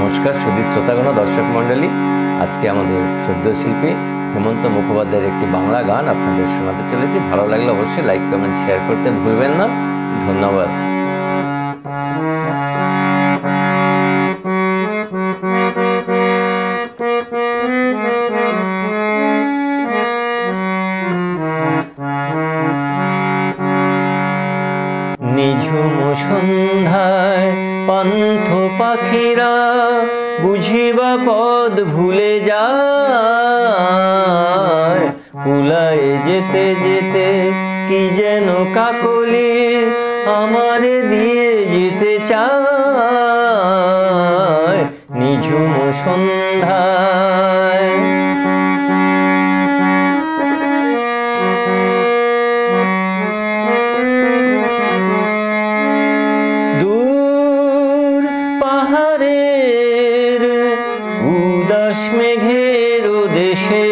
নমস্কার সুধী শ্রোতাগণ দর্শক মণ্ডলী। আজকে আমাদের শ্রদ্ধেয় শিল্পী হেমন্ত মুখোপাধ্যায়ের একটি বাংলা গান আপনাদের শোনাতে চলেছি। ভালো লাগলে অবশ্যই লাইক কমেন্ট শেয়ার করতে ভুলবেন না। ধন্যবাদ। নিঝুম সন্ধ্যায় পান্থ পাখিরা বুঝিবা পদ ভুলে যায়, কুলায় যেতে যেতে কি যেন কাকলি আমারে দিয়ে যেতে চায়। নিঝুম সন্ধ্যায় পাহাড়ের উদাস মেঘের দেশে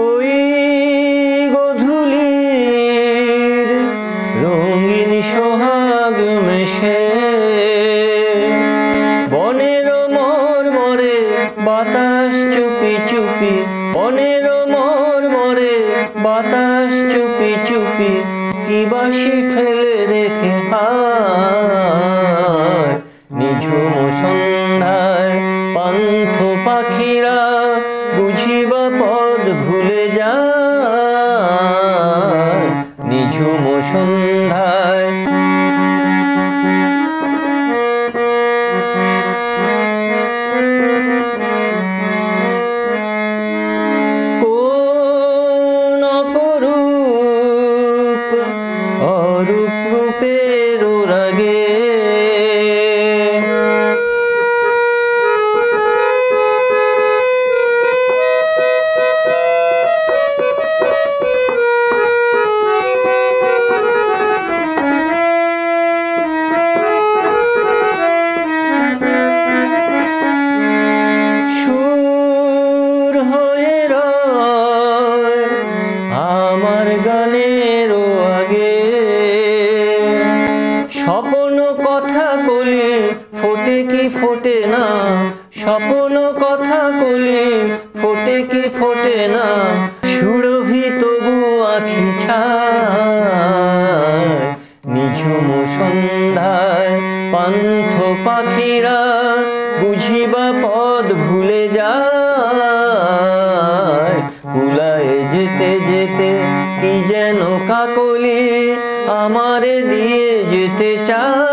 ওই গধূলির রঙিন সোহাগ মেশে বনের মরমরে বাতাস চুপি চুপি, বনের মরমরে বাতাস চুপি চুপি কি বাসি ফেলে রেখে হায়। নিঝুম সন্ধ্যায় পান্থ পাখিরা বুঝিবা পদ ভুলে যায়। নিঝুম সন্ধ্যায় কোন অপরূপ অরূপ রূপের রাগে আমার গানের আগে স্বপ্ন কথা কলি ফোটে কি ফোটে না, স্বপ্ন কথা কলি ফোটে কি ফোটে না, সুরভি তবু আখি ছায়। নিঝুম সন্ধ্যায় পান্থ পাখিরা বুঝিবা পদ ভুলে যায়, কুলায় যেতে যেতে কি যেন কাকলি আমারে দিয়ে যেতে চায়।